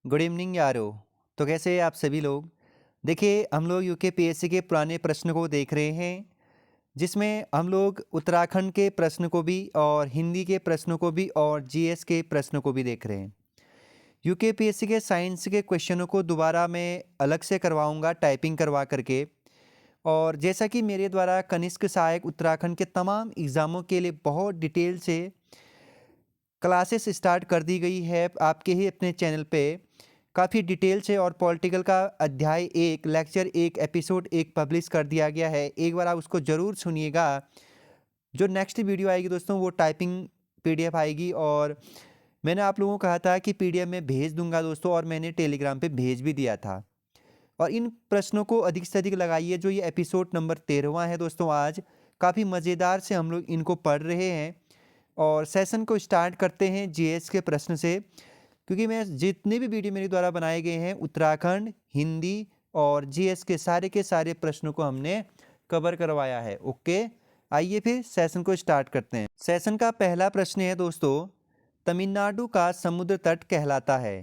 Good evening यारो। तो कैसे हैं आप सभी लोग। देखिए हम लोग यूकेपीएससी के पुराने प्रश्न को देख रहे हैं, जिसमें हम लोग उत्तराखंड के प्रश्न को भी और हिंदी के प्रश्नों को भी और जीएस के प्रश्नों को भी देख रहे हैं। यूकेपीएससी के साइंस के क्वेश्चनों को दोबारा मैं अलग से करवाऊंगा टाइपिंग करवा करके। और जैसा कि मेरे द्वारा कनिष्क सहायक उत्तराखंड के तमाम एग्ज़ामों के लिए बहुत डिटेल से क्लासेस स्टार्ट कर दी गई है आपके ही अपने चैनल पे, काफ़ी डिटेल से। और पॉलिटिकल का अध्याय 1 लेक्चर 1 एपिसोड 1 पब्लिश कर दिया गया है। एक बार आप उसको ज़रूर सुनिएगा। जो नेक्स्ट वीडियो आएगी दोस्तों वो टाइपिंग पीडीएफ आएगी, और मैंने आप लोगों को कहा था कि पीडीएफ में भेज दूंगा दोस्तों, और मैंने टेलीग्राम पे भेज भी दिया था। और इन प्रश्नों को अधिक से अधिक लगाइए। जो ये एपिसोड नंबर 13वां है दोस्तों, आज काफ़ी मज़ेदार से हम लोग इनको पढ़ रहे हैं। और सेशन को स्टार्ट करते हैं जीएस के प्रश्न से, क्योंकि मैं जितने भी वीडियो मेरे द्वारा बनाए गए हैं उत्तराखंड, हिंदी और जीएस के सारे प्रश्नों को हमने कवर करवाया है। ओके, आइए फिर सेशन को स्टार्ट करते हैं। सेशन का पहला प्रश्न है दोस्तों, तमिलनाडु का समुद्र तट कहलाता है।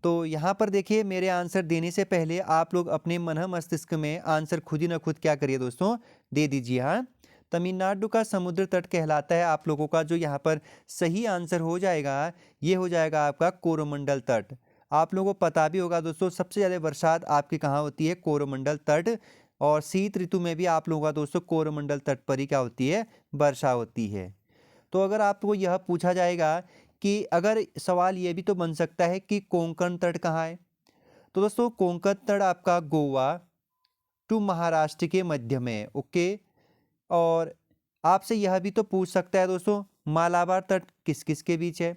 तो यहाँ पर देखिए, मेरे आंसर देने से पहले आप लोग अपने मन मस्तिष्क में आंसर खुद ही ना खुद क्या करिए दोस्तों, दे दीजिए। हाँ, तमिलनाडु का समुद्र तट कहलाता है। आप लोगों का जो यहाँ पर सही आंसर हो जाएगा, ये हो जाएगा आपका कोरोमंडल तट। आप लोगों को पता भी होगा दोस्तों, सबसे ज़्यादा बरसात आपकी कहाँ होती है, कोरोमंडल तट। और शीत ऋतु में भी आप लोगों का दोस्तों कोरोमंडल तट पर ही क्या होती है, वर्षा होती है। तो अगर आपको यह पूछा जाएगा कि अगर सवाल ये भी तो बन सकता है कि कोंकण तट कहाँ है, तो दोस्तों कोंकण तट आपका गोवा टू महाराष्ट्र के मध्य में है। ओके, और आपसे यह भी तो पूछ सकता है दोस्तों, मालाबार तट किस किस के बीच है।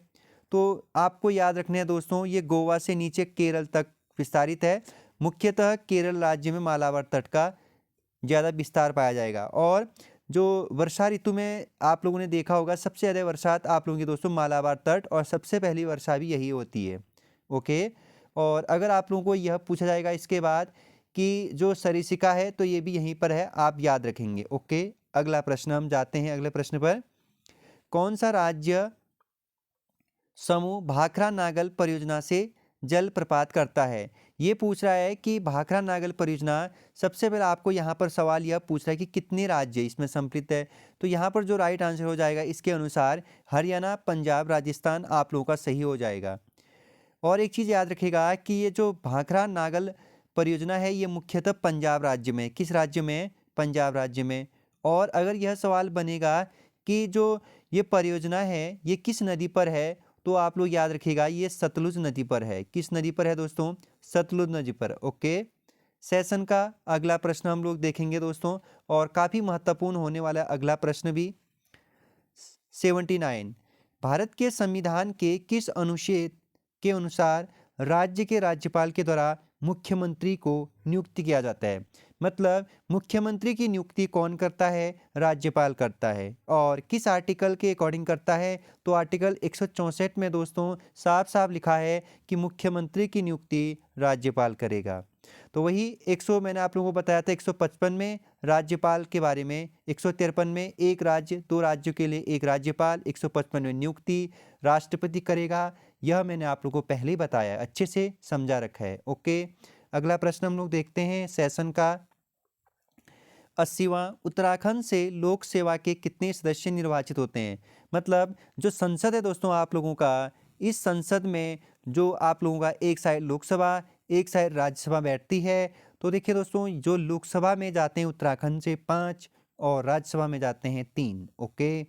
तो आपको याद रखना है दोस्तों, ये गोवा से नीचे केरल तक विस्तारित है। मुख्यतः केरल राज्य में मालाबार तट का ज़्यादा विस्तार पाया जाएगा। और जो वर्षा ऋतु में आप लोगों ने देखा होगा, सबसे ज़्यादा बरसात आप लोगों की दोस्तों मालाबार तट, और सबसे पहली वर्षा भी यही होती है। ओके, और अगर आप लोगों को यह पूछा जाएगा इसके बाद कि जो सरिसिका है, तो ये भी यहीं पर है, आप याद रखेंगे। ओके, अगला प्रश्न हम जाते हैं अगले प्रश्न पर। कौन सा राज्य समूह भाखरा नागल परियोजना से जल प्रपात करता है। ये पूछ रहा है कि भाखरा नागल परियोजना, सबसे पहले आपको यहाँ पर सवाल यह पूछ रहा है कि कितने राज्य इसमें सम्मिलित है। तो यहाँ पर जो राइट आंसर हो जाएगा इसके अनुसार हरियाणा, पंजाब, राजस्थान आप लोगों का सही हो जाएगा। और एक चीज़ याद रखिएगा कि ये जो भाखरा नागल परियोजना है, ये मुख्यतः पंजाब राज्य में, किस राज्य में, पंजाब राज्य में। और अगर यह सवाल बनेगा कि जो ये परियोजना है ये किस नदी पर है, तो आप लोग याद रखिएगा ये सतलुज नदी पर है। किस नदी पर है दोस्तों, सतलुज नदी पर। ओके, सेशन का अगला प्रश्न हम लोग देखेंगे दोस्तों, और काफ़ी महत्वपूर्ण होने वाला अगला प्रश्न भी। 79, भारत के संविधान के किस अनुच्छेद के अनुसार राज्य के राज्यपाल के द्वारा मुख्यमंत्री को नियुक्त किया जाता है। मतलब मुख्यमंत्री की नियुक्ति कौन करता है, राज्यपाल करता है। और किस आर्टिकल के अकॉर्डिंग करता है, तो आर्टिकल 164 में दोस्तों साफ साफ लिखा है कि मुख्यमंत्री की नियुक्ति राज्यपाल करेगा। तो वही 100 मैंने आप लोगों को बताया था, 155 में राज्यपाल के बारे में, 153 में एक राज्य दो राज्यों के लिए एक राज्यपाल, 155 में नियुक्ति राष्ट्रपति करेगा। यह मैंने आप लोगों को पहले ही बताया है, अच्छे से समझा रखा है। ओके, अगला प्रश्न हम लोग देखते हैं सेशन का 80वां, उत्तराखंड से लोक सेवा के कितने सदस्य निर्वाचित होते हैं। मतलब जो संसद है दोस्तों आप लोगों का, इस संसद में जो आप लोगों का एक साइड लोकसभा एक साइड राज्यसभा बैठती है। तो देखिए दोस्तों, जो लोकसभा में जाते हैं उत्तराखंड से 5 और राज्यसभा में जाते हैं 3। ओके,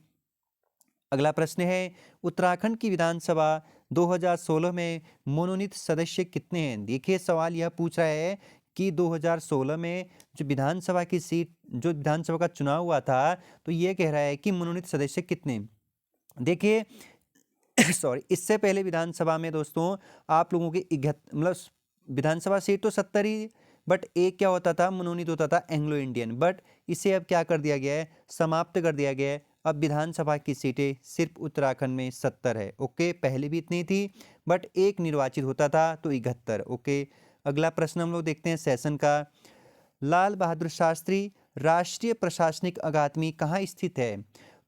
अगला प्रश्न है, उत्तराखंड की विधानसभा 2016 में मनोनीत सदस्य कितने हैं। देखिए सवाल यह पूछ रहा है कि 2016 में जो विधानसभा की सीट, जो विधानसभा का चुनाव हुआ था, तो ये कह रहा है कि मनोनीत सदस्य कितने। देखिए सॉरी, इससे पहले विधानसभा में दोस्तों आप लोगों की मतलब विधानसभा सीट तो 70 ही, बट एक क्या होता था, मनोनीत होता था एंग्लो इंडियन। बट इसे अब क्या कर दिया गया है, समाप्त कर दिया गया है। अब विधानसभा की सीटें सिर्फ उत्तराखंड में 70 है। ओके, पहले भी इतनी थी, बट एक निर्वाचित होता था तो 71। ओके, अगला प्रश्न हम लोग देखते हैं सेशन का। लाल बहादुर शास्त्री राष्ट्रीय प्रशासनिक अकादमी कहाँ स्थित है।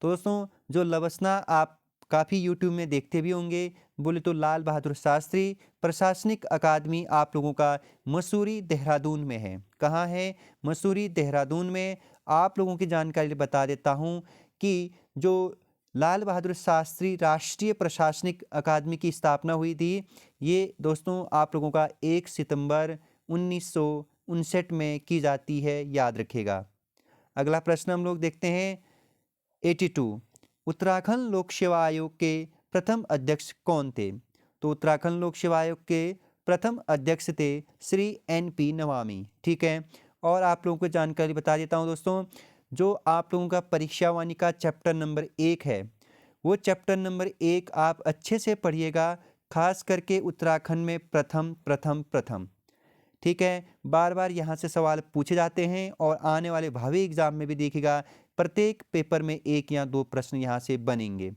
तो दोस्तों जो लवसना आप काफ़ी यूट्यूब में देखते भी होंगे। बोले तो लाल बहादुर शास्त्री प्रशासनिक अकादमी आप लोगों का मसूरी देहरादून में है। कहाँ है? मसूरी देहरादून में। आप लोगों की जानकारी बता देता हूँ कि जो लाल बहादुर शास्त्री राष्ट्रीय प्रशासनिक अकादमी की स्थापना हुई थी, ये दोस्तों आप लोगों का 1 सितंबर 1959 में की जाती है, याद रखिएगा। अगला प्रश्न हम लोग देखते हैं 82। उत्तराखंड लोक सेवा आयोग के प्रथम अध्यक्ष कौन थे? तो उत्तराखंड लोक सेवा आयोग के प्रथम अध्यक्ष थे श्री NP नमामी। ठीक है, और आप लोगों को जानकारी बता देता हूं दोस्तों, जो आप लोगों का परीक्षा वाणी का चैप्टर नंबर 1 है, वो चैप्टर नंबर 1 आप अच्छे से पढ़िएगा, खास करके उत्तराखंड में प्रथम प्रथम प्रथम। ठीक है, बार बार यहाँ से सवाल पूछे जाते हैं और आने वाले भावी एग्जाम में भी देखिएगा, प्रत्येक पेपर में 1 या 2 प्रश्न यहाँ से बनेंगे।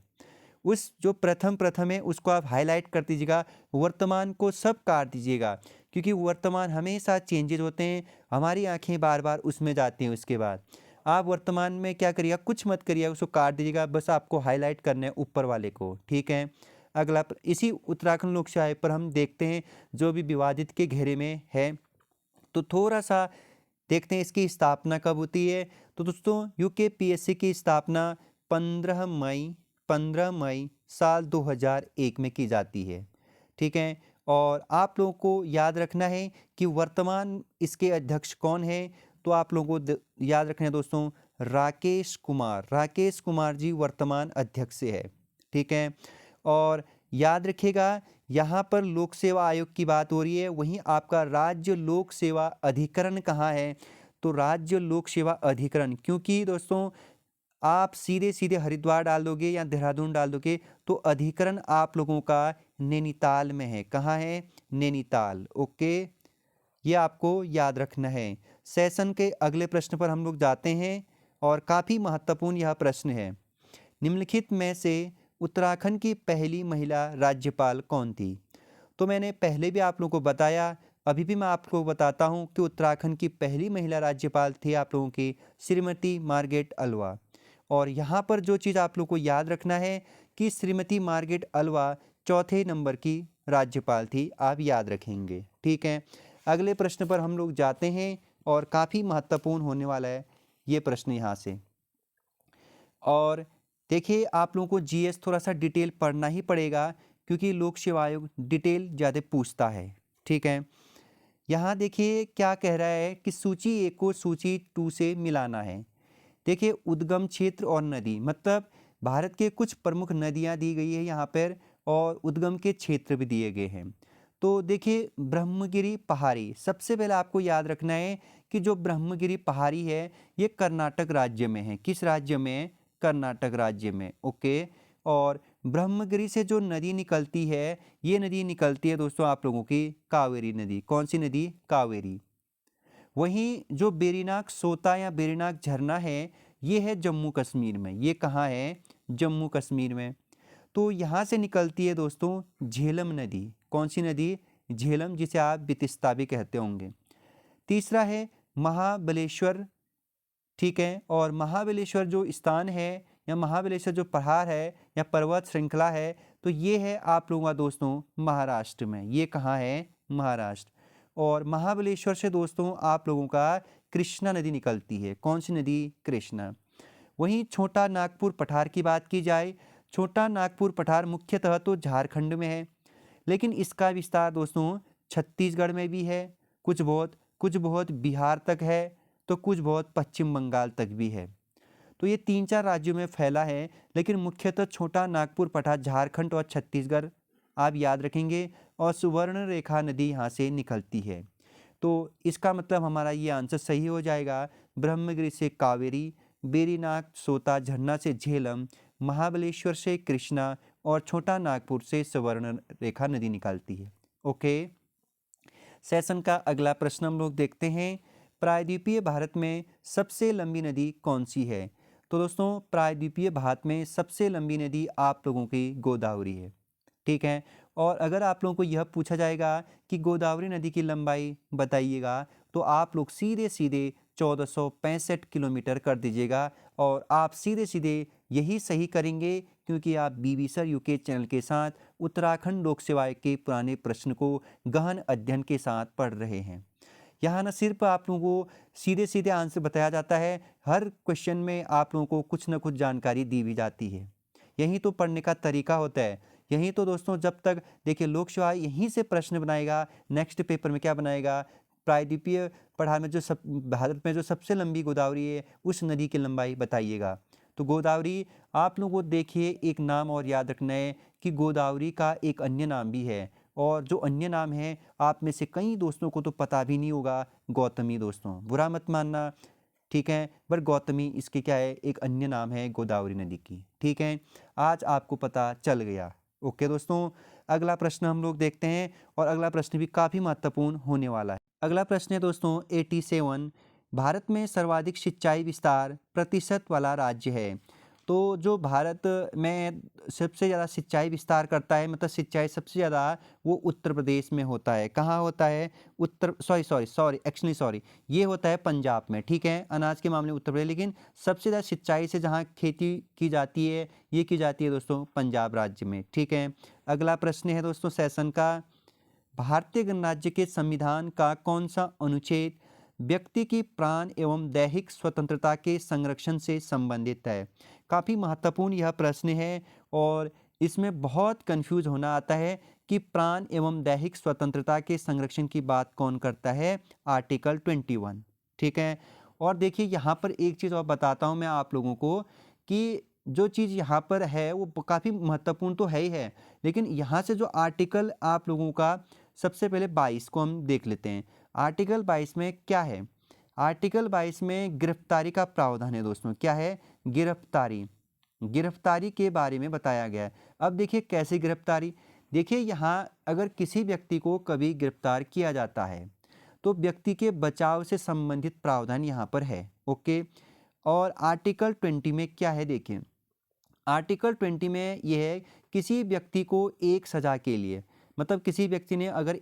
उस जो प्रथम प्रथम है उसको आप हाईलाइट कर दीजिएगा, वर्तमान को सब काट दीजिएगा, क्योंकि वर्तमान हमेशा चेंजेज होते हैं, हमारी आंखें बार बार उसमें जाती हैं। उसके बाद आप वर्तमान में क्या करिएगा, कुछ मत करिएगा, उसको काट दीजिएगा, बस आपको हाईलाइट करना है ऊपर वाले को। ठीक है, अगला इसी उत्तराखंड लोक सेवा आयोग पर हम देखते हैं जो भी विवादित के घेरे में है। तो थोड़ा सा देखते हैं इसकी स्थापना कब होती है। तो दोस्तों UKPSC की स्थापना 15 मई साल 2001 में की जाती है। ठीक है, और आप लोगों को याद रखना है कि वर्तमान इसके अध्यक्ष कौन है। तो आप लोगों को याद रखना है दोस्तों, राकेश कुमार जी वर्तमान अध्यक्ष है। ठीक है, और याद रखिएगा यहाँ पर लोक सेवा आयोग की बात हो रही है, वहीं आपका राज्य लोक सेवा अधिकरण कहाँ है? तो राज्य लोक सेवा अधिकरण, क्योंकि दोस्तों आप सीधे सीधे हरिद्वार डाल दोगे या देहरादून डाल दोगे तो अधिकरण आप लोगों का नैनीताल में है। कहाँ है? नैनीताल। ओके, ये आपको याद रखना है। सेशन के अगले प्रश्न पर हम लोग जाते हैं और काफ़ी महत्वपूर्ण यह प्रश्न है। निम्नलिखित में से उत्तराखंड की पहली महिला राज्यपाल कौन थी? तो मैंने पहले भी आप लोगों को बताया, अभी भी मैं आपको बताता हूं कि उत्तराखंड की पहली महिला राज्यपाल थी आप लोगों की श्रीमती मार्गरेट अल्वा। और यहाँ पर जो चीज़ आप लोगों को याद रखना है कि श्रीमती मार्गरेट अल्वा चौथे नंबर की राज्यपाल थी, आप याद रखेंगे। ठीक है, अगले प्रश्न पर हम लोग जाते हैं और काफ़ी महत्वपूर्ण होने वाला है ये प्रश्न यहाँ से। और देखिए आप लोगों को GS थोड़ा सा डिटेल पढ़ना ही पड़ेगा, क्योंकि लोक सेवा आयोग डिटेल ज़्यादा पूछता है। ठीक है, यहाँ देखिए क्या कह रहा है कि सूची 1 को सूची 2 से मिलाना है। देखिए उद्गम क्षेत्र और नदी, मतलब भारत के कुछ प्रमुख नदियाँ दी गई है यहाँ पर और उद्गम के क्षेत्र भी दिए गए हैं। तो देखिए ब्रह्मगिरी पहाड़ी, सबसे पहले आपको याद रखना है कि जो ब्रह्मगिरी पहाड़ी है ये कर्नाटक राज्य में है। किस राज्य में? कर्नाटक राज्य में। ओके, और ब्रह्मगिरी से जो नदी निकलती है, ये नदी निकलती है दोस्तों आप लोगों की कावेरी नदी। कौन सी नदी? कावेरी। वहीं जो बेरीनाग सोता या बेरीनाग झरना है, ये है जम्मू कश्मीर में। ये कहाँ है? जम्मू कश्मीर में। तो यहाँ से निकलती है दोस्तों झेलम नदी। कौन सी नदी? झेलम, जिसे आप बितिस्ता भी कहते होंगे। तीसरा है महाबलेश्वर। ठीक है, और महाबलेश्वर जो स्थान है या महाबलेश्वर जो पहाड़ है या पर्वत श्रृंखला है, तो ये है आप लोगों का दोस्तों महाराष्ट्र में। ये कहाँ है? महाराष्ट्र। और महाबलेश्वर से दोस्तों आप लोगों का कृष्णा नदी निकलती है। कौन सी नदी? कृष्णा। वहीं छोटा नागपुर पठार की बात की जाए, छोटा नागपुर पठार मुख्यतः तो झारखंड में है, लेकिन इसका विस्तार दोस्तों छत्तीसगढ़ में भी है, कुछ बहुत बिहार तक है, तो कुछ बहुत पश्चिम बंगाल तक भी है। तो ये 3-4 राज्यों में फैला है, लेकिन मुख्यतः छोटा नागपुर पठार झारखंड और छत्तीसगढ़ आप याद रखेंगे, और सुवर्ण रेखा नदी यहाँ से निकलती है। तो इसका मतलब हमारा ये आंसर सही हो जाएगा। ब्रह्मगिरी से कावेरी, बेरीनाग सोता झरना से झेलम, महाबलेश्वर से कृष्णा और छोटा नागपुर से सुवर्ण रेखा नदी निकलती है। ओके, सेशन का अगला प्रश्न हम लोग देखते हैं, प्रायद्वीपीय भारत में सबसे लंबी नदी कौन सी है? तो दोस्तों प्रायद्वीपीय भारत में सबसे लंबी नदी आप लोगों की गोदावरी है। ठीक है, और अगर आप लोगों को यह पूछा जाएगा कि गोदावरी नदी की लंबाई बताइएगा, तो आप लोग सीधे सीधे 1465 किलोमीटर कर दीजिएगा। और आप सीधे सीधे यही सही करेंगे क्योंकि आप बीबी सर यूके चैनल के साथ उत्तराखंड लोक सेवा के पुराने प्रश्न को गहन अध्ययन के साथ पढ़ रहे हैं। यहाँ न सिर्फ आप लोगों को सीधे सीधे आंसर बताया जाता है, हर क्वेश्चन में आप लोगों को कुछ न कुछ जानकारी दी भी जाती है। यही तो पढ़ने का तरीका होता है। यही तो दोस्तों, जब तक देखिए लोक सेवा यहीं से प्रश्न बनाएगा, नेक्स्ट पेपर में क्या बनाएगा, प्रायद्वीपीय पढ़ाई में भारत में जो सबसे लंबी गोदावरी है उस नदी की लंबाई बताइएगा। तो गोदावरी आप लोगों को देखिए एक नाम और याद रखना है कि गोदावरी का एक अन्य नाम भी है, और जो अन्य नाम है आप में से कई दोस्तों को तो पता भी नहीं होगा, गौतमी। दोस्तों बुरा मत मानना, ठीक है, पर गौतमी इसके क्या है, एक अन्य नाम है गोदावरी नदी की। ठीक है, आज आपको पता चल गया। ओके दोस्तों, अगला प्रश्न हम लोग देखते हैं, और अगला प्रश्न भी काफ़ी महत्वपूर्ण होने वाला है। अगला प्रश्न है दोस्तों 87, भारत में सर्वाधिक सिंचाई विस्तार प्रतिशत वाला राज्य है। तो जो भारत में सबसे ज़्यादा सिंचाई विस्तार करता है, मतलब सिंचाई सबसे ज़्यादा, वो उत्तर प्रदेश में होता है। कहाँ होता है? सॉरी, ये होता है पंजाब में। ठीक है, अनाज के मामले में उत्तर प्रदेश, लेकिन सबसे ज़्यादा सिंचाई से जहाँ खेती की जाती है, ये की जाती है दोस्तों पंजाब राज्य में। ठीक है, अगला प्रश्न है दोस्तों सेशन का, भारतीय गणराज्य के संविधान का कौन सा अनुच्छेद व्यक्ति की प्राण एवं दैहिक स्वतंत्रता के संरक्षण से संबंधित है? काफ़ी महत्वपूर्ण यह प्रश्न है, और इसमें बहुत कंफ्यूज होना आता है कि प्राण एवं दैहिक स्वतंत्रता के संरक्षण की बात कौन करता है? आर्टिकल 21। ठीक है, और देखिए यहाँ पर एक चीज़ और बताता हूँ मैं आप लोगों को कि जो चीज़ यहाँ पर है वो काफ़ी महत्वपूर्ण तो है ही है, लेकिन यहाँ से जो आर्टिकल आप लोगों का, सबसे पहले 22 को हम देख लेते हैं। आर्टिकल 22 में क्या है? आर्टिकल 22 में गिरफ्तारी का प्रावधान है दोस्तों। क्या है? गिरफ्तारी के बारे में बताया गया है। अब देखिए कैसे गिरफ्तारी, देखिए यहाँ अगर किसी व्यक्ति को कभी गिरफ्तार किया जाता है तो व्यक्ति के बचाव से संबंधित प्रावधान यहाँ पर है। ओके, और आर्टिकल 20 में क्या है देखिए, आर्टिकल 20 में यह है किसी व्यक्ति को एक सज़ा के लिए, मतलब किसी व्यक्ति ने अगर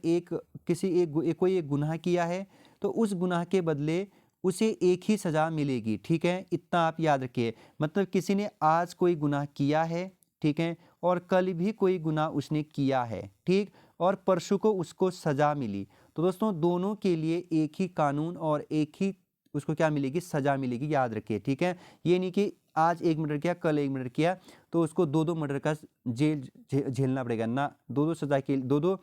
कोई एक गुनाह किया है तो उस गुनाह के बदले उसे एक ही सज़ा मिलेगी। ठीक है, इतना आप याद रखिए। मतलब किसी ने आज कोई गुनाह किया है, ठीक है, और कल भी कोई गुनाह उसने किया है, ठीक, और परसों को उसको सज़ा मिली, तो दोस्तों दोनों के लिए एक ही कानून और एक ही उसको क्या मिलेगी? सज़ा मिलेगी। याद रखिए, ठीक है। ये नहीं कि आज एक मर्डर किया, कल एक मर्डर किया, तो उसको दो मर्डर का जेल झेलना पड़ेगा ना, दो सज़ा के दो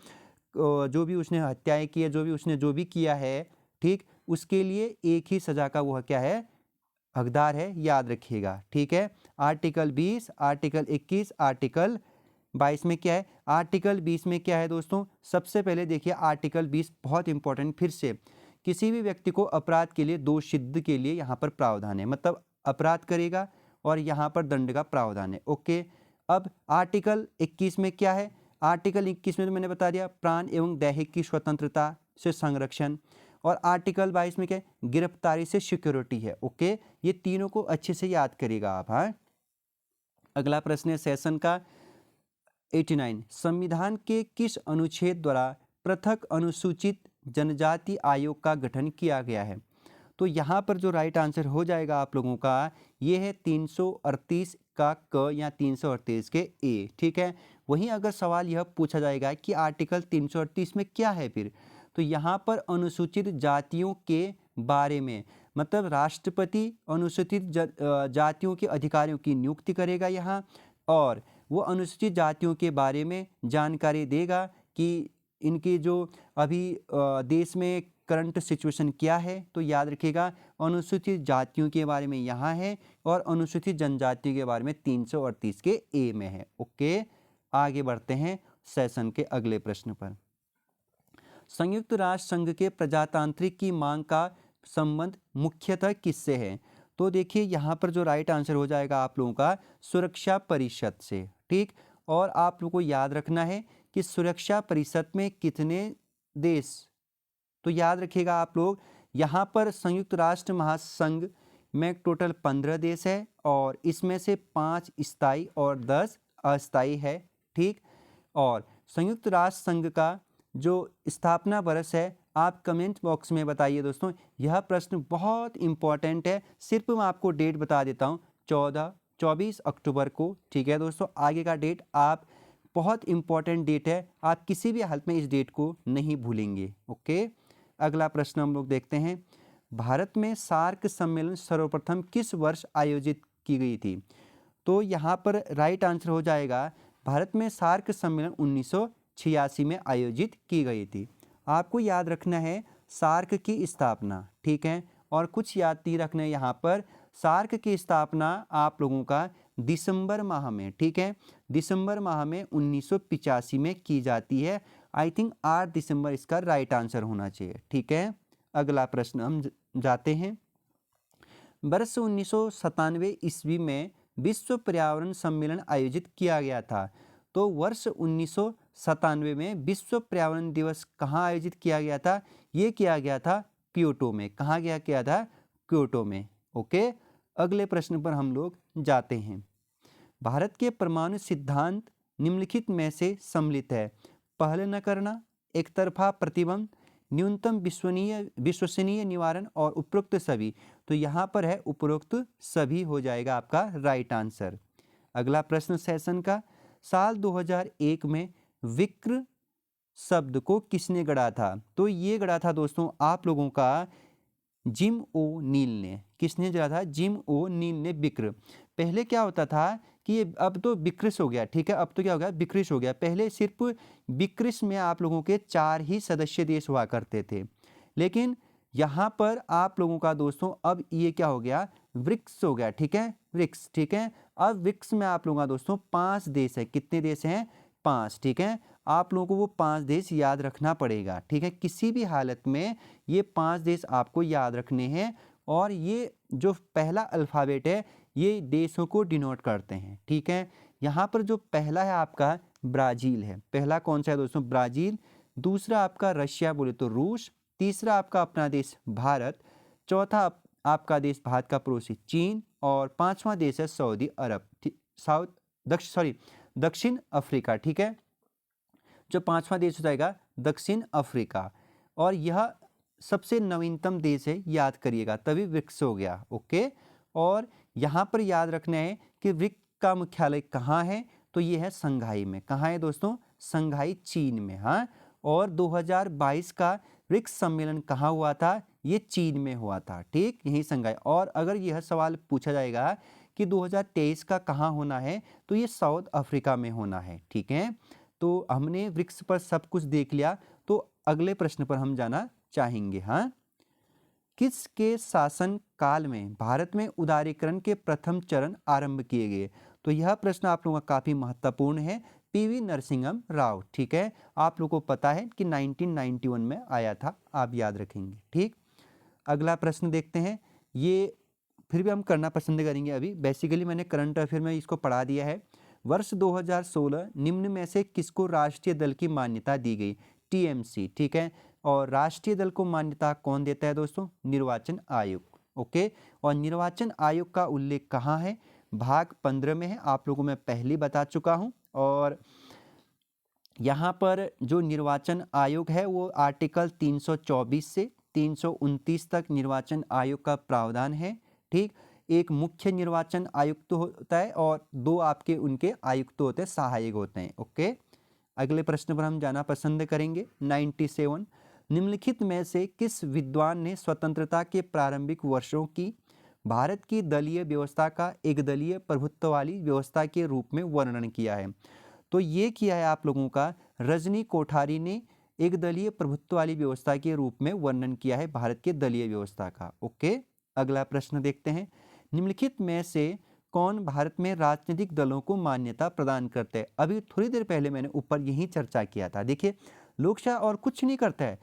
जो भी उसने हत्याएं की है, जो भी किया है, ठीक, उसके लिए एक ही सज़ा का वह क्या है? हकदार है। याद रखिएगा, ठीक है। आर्टिकल 20, आर्टिकल 21, आर्टिकल 22 में क्या है? आर्टिकल 20 में क्या है दोस्तों? सबसे पहले देखिए आर्टिकल 20 बहुत इंपॉर्टेंट, फिर से किसी भी व्यक्ति को अपराध के लिए दोष सिद्ध के लिए यहाँ पर प्रावधान है, मतलब अपराध करेगा और यहाँ पर दंड का प्रावधान है। ओके, अब आर्टिकल 21 में क्या है? आर्टिकल 21 में तो मैंने बता दिया, प्राण एवं दैहिक की स्वतंत्रता से संरक्षण, और आर्टिकल 22 में क्या है? गिरफ्तारी से सिक्योरिटी है। ओके, ये तीनों को अच्छे से याद करिएगा आप। हाँ, अगला प्रश्न है सेशन का 89, संविधान के किस अनुच्छेद द्वारा पृथक अनुसूचित जनजाति आयोग का गठन किया गया है? तो यहाँ पर जो राइट आंसर हो जाएगा आप लोगों का, ये है 338 का क या 338 के ए। ठीक है, वहीं अगर सवाल यह पूछा जाएगा कि आर्टिकल 338 में क्या है फिर, तो यहाँ पर अनुसूचित जातियों के बारे में, मतलब राष्ट्रपति अनुसूचित जातियों के अधिकारियों की नियुक्ति करेगा यहाँ, और वो अनुसूचित जातियों के बारे में जानकारी देगा कि इनकी जो अभी देश में करंट सिचुएशन क्या है। तो याद रखिएगा अनुसूचित जातियों के बारे में यहाँ है, और अनुसूचित जनजातियों के बारे में 338 के ए में है। ओके, आगे बढ़ते हैं सेशन के अगले प्रश्न पर। संयुक्त राष्ट्र संघ के प्रजातांत्रिक की मांग का संबंध मुख्यतः किससे है? तो देखिए यहाँ पर जो राइट आंसर हो जाएगा आप लोगों का, सुरक्षा परिषद से। ठीक, और आप लोगों को याद रखना है कि सुरक्षा परिषद में कितने देश, तो याद रखिएगा आप लोग, यहाँ पर संयुक्त राष्ट्र महासंघ में टोटल 15 देश है, और इसमें से 5 स्थायी और 10 अस्थायी है। ठीक, और संयुक्त राष्ट्र संघ का जो स्थापना वर्ष है आप कमेंट बॉक्स में बताइए दोस्तों। यह प्रश्न बहुत इंपॉर्टेंट है, सिर्फ मैं आपको डेट बता देता हूँ, 24 अक्टूबर को। ठीक है दोस्तों, आगे का डेट आप बहुत इंपॉर्टेंट डेट है, आप किसी भी हालत में इस डेट को नहीं भूलेंगे। ओके, अगला प्रश्न हम लोग देखते हैं। भारत में सार्क सम्मेलन सर्वप्रथम किस वर्ष आयोजित की गई थी? तो यहाँ पर राइट आंसर हो जाएगा, भारत में सार्क सम्मेलन 1986 में आयोजित की गई थी। आपको याद रखना है सार्क की स्थापना, ठीक है, और कुछ याद नहीं रखना है यहाँ पर। सार्क की स्थापना आप लोगों का दिसंबर माह में, ठीक है, दिसंबर माह में 1985 में की जाती है। आई थिंक 8 दिसंबर इसका राइट आंसर होना चाहिए। ठीक है, अगला प्रश्न हम जाते हैं। वर्ष 1997 ईस्वी में विश्व पर्यावरण सम्मेलन आयोजित किया गया था। तो वर्ष 1997 में विश्व पर्यावरण दिवस कहाँ आयोजित किया गया था? ये किया गया था क्योटो में। कहाँ किया था? क्योटो में। ओके, अगले प्रश्न पर हम लोग जाते हैं। भारत के परमाणु सिद्धांत निम्नलिखित में से सम्मिलित है? पहल न करना, एक तरफा प्रतिबंध, न्यूनतम विश्वसनीय निवारण और उपरोक्त सभी। तो यहाँ पर है उपरोक्त सभी हो जाएगा आपका राइट आंसर। अगला प्रश्न सेशन का, साल 2001 में विक्र शब्द को किसने गढ़ा था? तो ये गढ़ा था दोस्तों आप लोगों का जिम ओ नील ने। किसने गढ़ा था? जिम ओ नील ने विक्र। पहले क्या होता था कि ये अब तो विकृस हो गया, ठीक है, अब तो क्या हो गया? विकृस हो गया। पहले सिर्फ विकृस में आप लोगों के 4 ही सदस्य देश हुआ करते थे, लेकिन यहाँ पर आप लोगों का दोस्तों अब ये क्या हो गया? ब्रिक्स हो गया। ठीक है, ब्रिक्स। ठीक है, अब ब्रिक्स में आप लोगों का दोस्तों 5 देश है। कितने देश हैं? 5। ठीक है, आप लोगों को वो 5 देश याद रखना पड़ेगा। ठीक है, किसी भी हालत में ये 5 देश आपको याद रखने हैं, और ये जो पहला अल्फ़ाबेट है ये देशों को डिनोट करते हैं। ठीक है, यहाँ पर जो पहला है आपका ब्राज़ील है। पहला कौन सा है दोस्तों? ब्राज़ील। दूसरा आपका रशिया बोले तो रूस। तीसरा आपका अपना देश भारत। चौथा आपका देश भारत का पड़ोसी चीन। और 5वां देश है सऊदी अरब, दक्षिण अफ्रीका। ठीक है, जो 5वां देश हो जाएगा दक्षिण अफ्रीका, और यह सबसे नवीनतम देश है, याद करिएगा, तभी ब्रिक्स हो गया। ओके, और यहाँ पर याद रखना है कि ब्रिक्स का मुख्यालय कहाँ है? तो ये है संघाई में। कहाँ है दोस्तों? संघाई, चीन में। हाँ, और 2022 का ब्रिक्स सम्मेलन कहाँ हुआ था? ये चीन में हुआ था। ठीक, यही संघाई। और अगर यह सवाल पूछा जाएगा कि 2023 का कहाँ होना है, तो ये साउथ अफ्रीका में होना है। ठीक है, तो हमने ब्रिक्स पर सब कुछ देख लिया, तो अगले प्रश्न पर हम जाना चाहेंगे। हाँ, किसके शासन काल में भारत में उदारीकरण के प्रथम चरण आरंभ किए गए? तो यह प्रश्न आप लोगों का काफी महत्वपूर्ण है। पीवी नरसिंहम राव। ठीक है, आप लोगों को पता है कि 1991 में आया था, आप याद रखेंगे। ठीक, अगला प्रश्न देखते हैं। ये फिर भी हम करना पसंद करेंगे। अभी बेसिकली मैंने करंट अफेयर में इसको पढ़ा दिया है। वर्ष 2016 निम्न में से किसको राष्ट्रीय दल की मान्यता दी गई? टीएमसी। ठीक है, और राष्ट्रीय दल को मान्यता कौन देता है दोस्तों? निर्वाचन आयोग। ओके, और निर्वाचन आयोग का उल्लेख कहाँ है? भाग 15 में है, आप लोगों को मैं पहले बता चुका हूँ। और यहाँ पर जो निर्वाचन आयोग है वो आर्टिकल 324 से 329 तक निर्वाचन आयोग का प्रावधान है। ठीक, एक मुख्य निर्वाचन आयुक्त होता है और 2 आपके उनके आयुक्त होते हैं, सहायक होते हैं। ओके, अगले प्रश्न पर हम जाना पसंद करेंगे। 97, निम्नलिखित में से किस विद्वान ने स्वतंत्रता के प्रारंभिक वर्षों की भारत की दलीय व्यवस्था का एकदलीय प्रभुत्व वाली व्यवस्था के रूप में वर्णन किया है? तो ये किया है आप लोगों का रजनी कोठारी ने, एक दलीय प्रभुत्व वाली व्यवस्था के रूप में वर्णन किया है भारत के दलीय व्यवस्था का। ओके, अगला प्रश्न देखते हैं। निम्नलिखित में से कौन भारत में राजनीतिक दलों को मान्यता प्रदान करते हैं? अभी थोड़ी देर पहले मैंने ऊपर यही चर्चा किया था। देखिए, लोकशाह और कुछ नहीं करता है,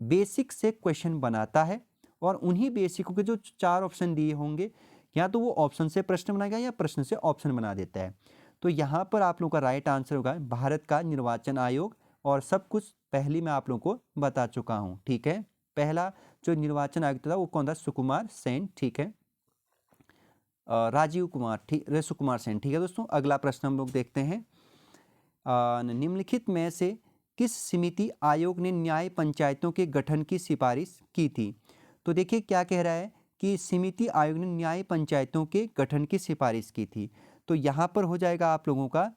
बेसिक से क्वेश्चन बनाता है, और उन्हीं बेसिकों के जो 4 ऑप्शन दिए होंगे, या तो वो ऑप्शन से प्रश्न बनाएगा या प्रश्न से ऑप्शन बना देता है। तो यहाँ पर आप लोगों का राइट आंसर होगा भारत का निर्वाचन आयोग, और सब कुछ पहले मैं आप लोगों को बता चुका हूँ। ठीक है, पहला जो निर्वाचन आयुक्त था वो कौन था? सुकुमार सेन। ठीक है, राजीव कुमार, ठीक, सुकुमार सेन। ठीक है दोस्तों, अगला प्रश्न हम लोग देखते हैं। निम्नलिखित में से किस समिति आयोग ने न्याय पंचायतों के गठन की सिफारिश की थी? तो देखिए क्या कह रहा है कि समिति आयोग ने न्याय पंचायतों के गठन की सिफारिश की थी। तो यहाँ पर हो जाएगा आप लोगों का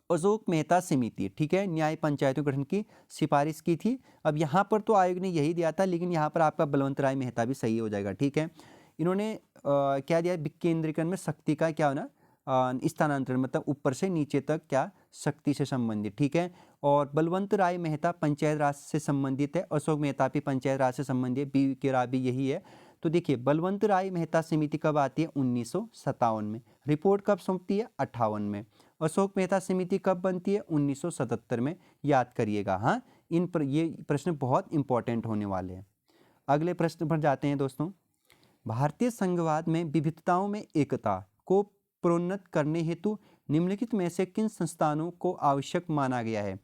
अशोक मेहता समिति, ठीक है, न्याय पंचायतों गठन की सिफारिश की थी। अब यहाँ पर तो आयोग ने यही दिया था, लेकिन यहाँ पर आपका बलवंत राय मेहता भी सही हो जाएगा, ठीक है। इन्होंने क्या दिया, विकेंद्रीकरण में शक्ति का क्या होना, स्थानांतरण, मतलब ऊपर से नीचे तक क्या, शक्ति से संबंधित, ठीक है। और बलवंत राय मेहता पंचायत राज से संबंधित है, अशोक मेहता भी पंचायत राज से संबंधित है, बी के राय भी यही है। तो देखिए बलवंत राय मेहता समिति कब आती है, 1957 में। रिपोर्ट कब सौंपती है, 58 में। अशोक मेहता समिति कब बनती है, 1977 में। याद करिएगा, हाँ, ये प्रश्न बहुत इंपॉर्टेंट होने वाले हैं। अगले प्रश्न पर जाते हैं दोस्तों। भारतीय संघवाद में विविधताओं में एकता को प्रोन्नत करने हेतु निम्नलिखित में से किन संस्थानों को आवश्यक माना गया है?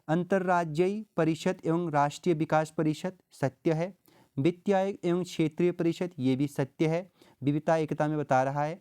अंतर्राज्यीय परिषद एवं राष्ट्रीय विकास परिषद, सत्य है। वित्त आयोग एवं क्षेत्रीय परिषद, ये भी सत्य है, विविधता एकता में बता रहा है।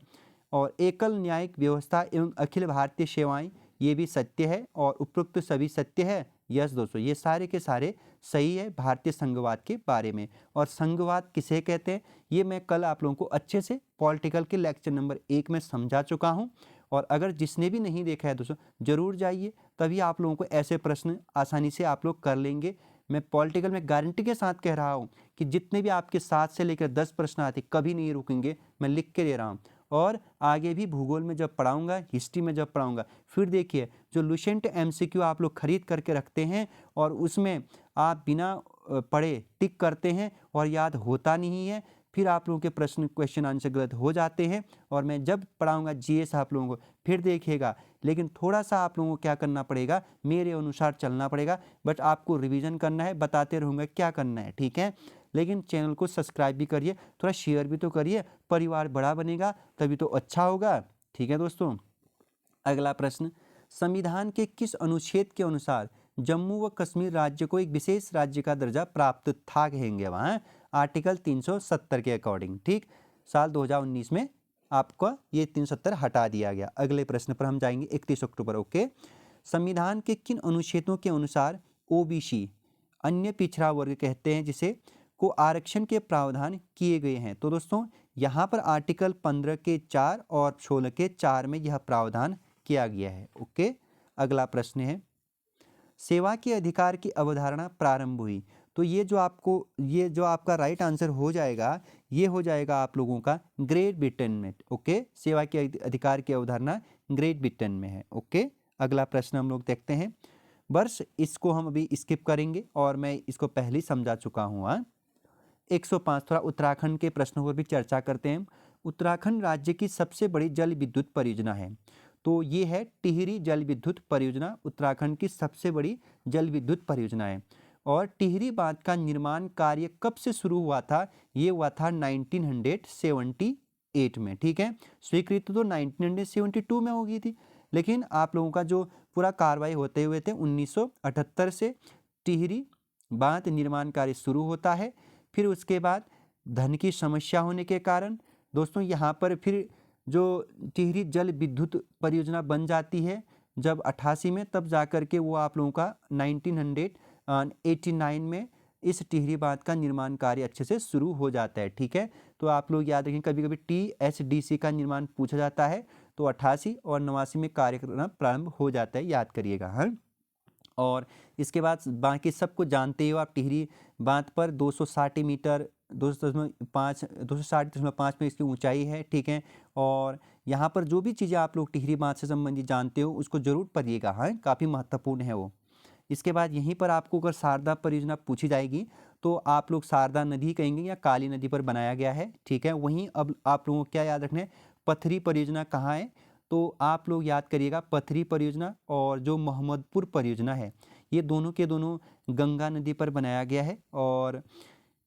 और एकल न्यायिक व्यवस्था एवं अखिल भारतीय सेवाएं, ये भी सत्य है। और उपरोक्त सभी सत्य है। यस दोस्तों, ये सारे के सारे सही है भारतीय संघवाद के बारे में। और संघवाद किसे कहते हैं, ये मैं कल आप लोगों को अच्छे से पॉलिटिकल के लेक्चर नंबर 1 में समझा चुका हूँ। और अगर जिसने भी नहीं देखा है दोस्तों, जरूर जाइए, तभी आप लोगों को ऐसे प्रश्न आसानी से आप लोग कर लेंगे। मैं पॉलिटिकल में गारंटी के साथ कह रहा हूँ कि जितने भी आपके 7 से लेकर 10 प्रश्न आते कभी नहीं रुकेंगे, मैं लिख के दे रहा हूँ। और आगे भी भूगोल में जब पढ़ाऊंगा, हिस्ट्री में जब पढ़ाऊंगा, फिर देखिए जो लुसेंट एमसीक्यू आप लोग खरीद करके रखते हैं और उसमें आप बिना पढ़े टिक करते हैं और याद होता नहीं है, फिर आप लोगों के प्रश्न क्वेश्चन आंसर गलत हो जाते हैं। और मैं जब पढ़ाऊंगा जीएस आप लोगों को, फिर देखिएगा, लेकिन थोड़ा सा आप लोगों को क्या करना पड़ेगा, मेरे अनुसार चलना पड़ेगा। बट आपको रिवीजन करना है, बताते रहूँगा क्या करना है, ठीक है। लेकिन चैनल को सब्सक्राइब भी करिए, थोड़ा शेयर भी तो करिए, परिवार बड़ा बनेगा तभी तो अच्छा होगा, ठीक है दोस्तों। अगला प्रश्न, संविधान के किस अनुच्छेद के अनुसार जम्मू व कश्मीर राज्य को एक विशेष राज्य का दर्जा प्राप्त था, कहेंगे वहाँ, आर्टिकल 370 के अकॉर्डिंग, ठीक। साल 2019 में आपका ये 370 हटा दिया गया। अगले प्रश्न पर हम जाएंगे 31 अक्टूबर, ओके। संविधान के किन अनुच्छेदों के अनुसार ओबीसी, अन्य पिछड़ा वर्ग कहते हैं जिसे, को आरक्षण के प्रावधान किए गए हैं? तो दोस्तों यहाँ पर आर्टिकल 15 के 4 और 16 के 4 में यह प्रावधान किया गया है, ओके। अगला प्रश्न है, सेवा के अधिकार की अवधारणा प्रारंभ हुई? तो ये जो आपका राइट आंसर हो जाएगा, ये हो जाएगा आप लोगों का ग्रेट ब्रिटेन में, ओके। सेवा के अधिकार की अवधारणा ग्रेट ब्रिटेन में है, ओके। अगला प्रश्न हम लोग देखते हैं वर्ष, इसको हम अभी स्किप करेंगे और मैं इसको पहले ही समझा चुका हूँ। 105, थोड़ा उत्तराखंड के प्रश्नों पर भी चर्चा करते हैं। उत्तराखंड राज्य की सबसे बड़ी जल विद्युत परियोजना है, तो ये है टिहरी जल विद्युत परियोजना, उत्तराखंड की सबसे बड़ी जल विद्युत परियोजना है। और टिहरी बांध का निर्माण कार्य कब से शुरू हुआ था? ये हुआ था 1978 में, ठीक है। स्वीकृति तो 1972 में हो गई थी, लेकिन आप लोगों का जो पूरा कार्रवाई होते हुए थे 1978 से टिहरी बांध निर्माण कार्य शुरू होता है। फिर उसके बाद धन की समस्या होने के कारण दोस्तों यहाँ पर फिर जो टिहरी जल विद्युत परियोजना बन जाती है जब 88 में, तब जाकर के वो आप लोगों का 1989 में इस टिहरी बांध का निर्माण कार्य अच्छे से शुरू हो जाता है, ठीक है। तो आप लोग याद रखें, कभी कभी TSDC का निर्माण पूछा जाता है, तो 88 और 89 में कार्यक्रम प्रारंभ हो जाता है, याद करिएगा, हाँ। और इसके बाद बाकी सबको जानते हो आप, टिहरी बांध पर 260 मीटर 260.5 में इसकी ऊंचाई है, ठीक है। और यहाँ पर जो भी चीज़ें आप लोग टिहरी बांध से संबंधित जानते हो उसको जरूर पढ़िएगा, हाँ, काफ़ी महत्वपूर्ण है वो। इसके बाद यहीं पर आपको अगर शारदा परियोजना पूछी जाएगी तो आप लोग शारदा नदी कहेंगे या काली नदी पर बनाया गया है, ठीक है। वहीं अब आप लोगों को क्या याद रखना है, पथरी परियोजना कहाँ है, तो आप लोग याद करिएगा पथरी परियोजना और जो मोहम्मदपुर परियोजना है, ये दोनों के दोनों गंगा नदी पर बनाया गया है। और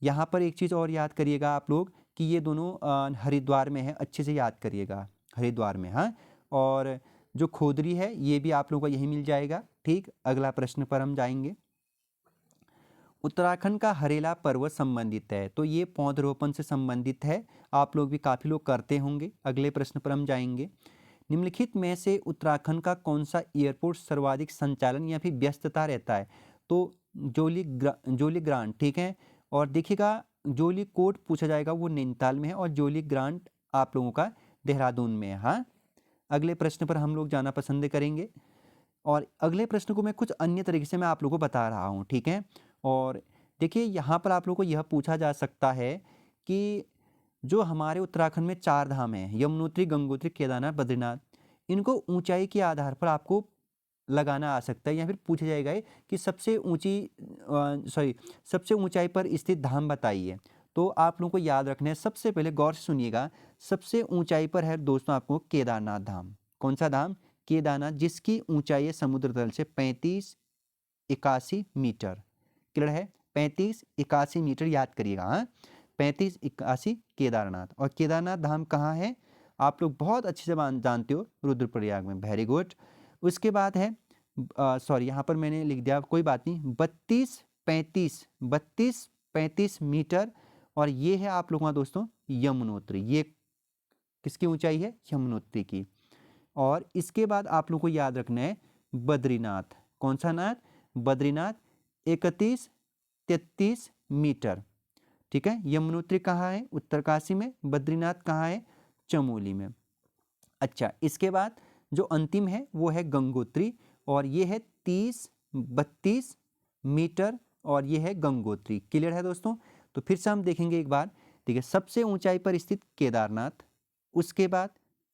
यहाँ पर एक चीज़ और याद करिएगा आप लोग कि ये दोनों हरिद्वार में है, अच्छे से याद करिएगा, हरिद्वार में, हाँ। और जो खोदरी है ये भी आप लोगों को यही मिल जाएगा, ठीक। अगला प्रश्न पर हम जाएंगे, उत्तराखंड का हरेला पर्व संबंधित है, तो ये पौधरोपण से संबंधित है, आप लोग भी काफ़ी लोग करते होंगे। अगले प्रश्न पर हम जाएंगे, निम्नलिखित में से उत्तराखंड का कौन सा एयरपोर्ट सर्वाधिक संचालन या फिर व्यस्तता रहता है? तो जोलीग्रांट, ठीक है। और देखिएगा जोली कोट पूछा जाएगा वो नैनीताल में है और जोलीग्रांट आप लोगों का देहरादून में है। हाँ, अगले प्रश्न पर हम लोग जाना पसंद करेंगे और अगले प्रश्न को मैं कुछ अन्य तरीके से मैं आप लोगों को बता रहा हूँ, ठीक है। और देखिए यहाँ पर आप लोगों को यह पूछा जा सकता है कि जो हमारे उत्तराखंड में 4 धाम हैं, यमुनोत्री, गंगोत्री, केदारनाथ, बद्रीनाथ, इनको ऊंचाई के आधार पर आपको लगाना आ सकता है या फिर पूछा जाएगा कि सबसे ऊंचाई पर स्थित धाम बताइए। तो आप लोगों को याद रखना है, सबसे पहले गौर से सुनिएगा, सबसे ऊंचाई पर है दोस्तों आपको केदारनाथ धाम। कौन सा धाम? केदारनाथ, जिसकी ऊंचाई है समुद्र तल से 3581 मीटर। क्लियर है? 3581 मीटर याद करिएगा। हाँ, 3581 केदारनाथ। और केदारनाथ धाम कहाँ है? आप लोग बहुत अच्छे से जानते हो, रुद्रप्रयाग में। Very good. उसके बाद है सॉरी यहाँ पर मैंने लिख दिया, कोई बात नहीं, 3235 मीटर। और ये है आप लोगों का दोस्तों यमुनोत्री। ये किसकी ऊंचाई है? यमुनोत्री की। और इसके बाद आप लोगों को याद रखना है बद्रीनाथ। कौन सा नाथ? बद्रीनाथ, 3133 मीटर। ठीक है। यमुनोत्री कहाँ है? उत्तरकाशी में। बद्रीनाथ कहाँ है? चमोली में। अच्छा, इसके बाद जो अंतिम है वो है गंगोत्री और ये है 3032 मीटर और ये है गंगोत्री। क्लियर है दोस्तों? तो फिर से हम देखेंगे एक बार। ठीक है, सबसे ऊंचाई पर स्थित केदारनाथ, उसके बाद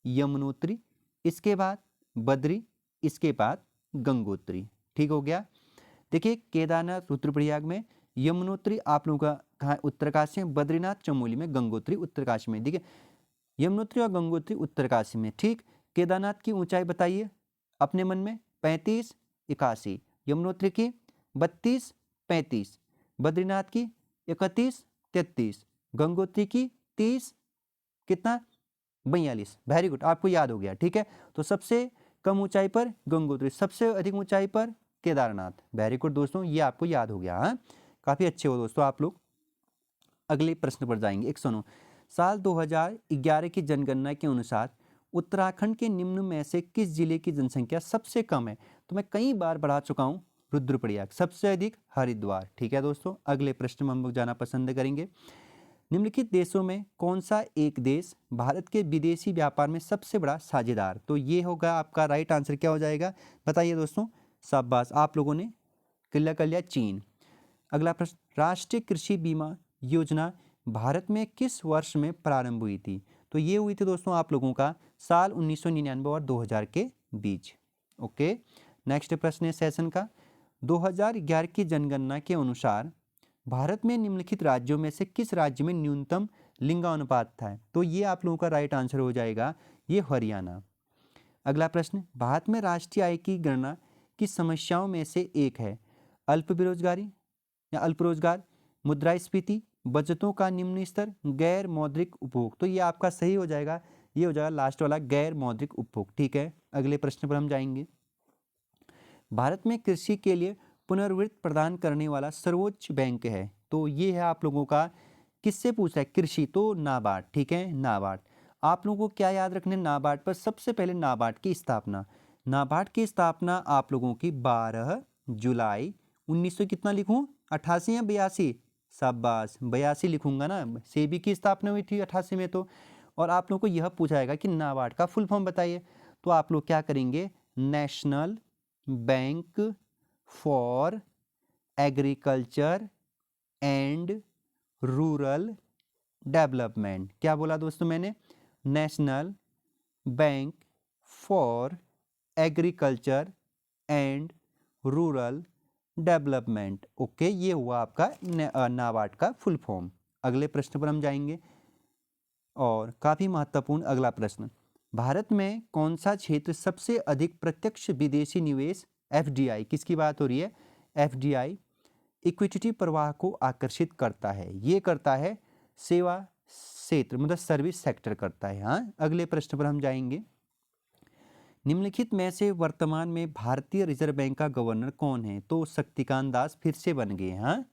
यमुनोत्री, इसके बाद बद्री, इसके बाद गंगोत्री। ठीक हो गया। देखिए केदारनाथ रुद्रप्रयाग में, यमुनोत्री आप लोगों का कहाँ? उत्तरकाशी में। बद्रीनाथ चमोली में, गंगोत्री उत्तरकाशी में। ठीक है, यमुनोत्री और गंगोत्री उत्तरकाशी में। ठीक, केदारनाथ की ऊंचाई बताइए अपने मन में। 3581, यमुनोत्री की 3235, बद्रीनाथ की 3133, गंगोत्री की 30 कितना? 42। वेरी गुड, आपको याद हो गया। ठीक है, तो सबसे कम ऊंचाई पर गंगोत्री, सबसे अधिक ऊंचाई पर केदारनाथ। वेरी गुड दोस्तों, ये आपको याद हो गया। हाँ, काफी अच्छे हो दोस्तों आप लोग। अगले प्रश्न पर जाएंगे। 109, साल 2011 की जनगणना के अनुसार उत्तराखंड के निम्न में से किस जिले की जनसंख्या सबसे कम है? तो मैं कई बार बढ़ा चुका हूं, रुद्रप्रयाग। सबसे अधिक हरिद्वार। ठीक है दोस्तों, अगले प्रश्न में हम लोग जाना पसंद करेंगे। निम्नलिखित देशों में कौन सा एक देश भारत के विदेशी व्यापार में सबसे बड़ा साझेदार? तो ये होगा आपका राइट आंसर। क्या हो जाएगा बताइए दोस्तों? शाबाश, आप लोगों ने क्लियर कर लिया, चीन। अगला प्रश्न, राष्ट्रीय कृषि बीमा योजना भारत में किस वर्ष में प्रारंभ हुई थी? तो ये हुई थी दोस्तों आप लोगों का साल 1999 और 2000 के बीच। ओके, नेक्स्ट प्रश्न है सेशन का। 2011 की जनगणना के अनुसार भारत में निम्नलिखित राज्यों में से किस राज्य में न्यूनतम लिंगानुपात था? तो ये आप लोगों का राइट आंसर हो जाएगा, ये हरियाणा। अगला प्रश्न, भारत में राष्ट्रीय आय की गणना की समस्याओं में से एक है अल्प बेरोजगारी या अल्प रोजगार, मुद्रास्फीति, बचतों का निम्न स्तर, गैर मौद्रिक उपभोग। तो ये आपका सही हो जाएगा, ये हो जाएगा लास्ट वाला, गैर मौद्रिक उपभोग। ठीक है, अगले प्रश्न पर हम जाएंगे। भारत में कृषि के लिए पुनर्वित्त प्रदान करने वाला सर्वोच्च बैंक है? तो ये है आप लोगों का, किससे पूछा है? कृषि, तो नाबार्ड। ठीक है, नाबार्ड। आप लोगों को क्या याद रखने? नाबार्ड पर सबसे पहले नाबार्ड की स्थापना, नाबार्ड की स्थापना आप लोगों की 12 जुलाई 1900 कितना लिखूं? 88 या 82? शाबाश, 82 लिखूंगा ना, सेबी की स्थापना हुई थी 88 में। तो और आप लोगों को यह पूछा जाएगा कि नाबार्ड का फुल फॉर्म बताइए। तो आप लोग क्या करेंगे? National bank for agriculture and rural development. क्या बोला दोस्तों मैंने? National bank for agriculture and rural development. Okay, ये हुआ आपका नाबार्ड का फुल फॉर्म। अगले प्रश्न पर हम जाएंगे और काफी महत्वपूर्ण अगला प्रश्न, भारत में कौन सा क्षेत्र सबसे अधिक प्रत्यक्ष विदेशी निवेश एफडीआई, किसकी बात हो रही है? एफडीआई इक्विटी प्रवाह को आकर्षित करता है? ये करता है सेवा क्षेत्र, मतलब सर्विस सेक्टर करता है। हाँ, अगले प्रश्न पर हम जाएंगे। निम्नलिखित में से वर्तमान में भारतीय रिजर्व बैंक का गवर्नर कौन है? तो शक्तिकांत दास फिर से बन गए। हाँ,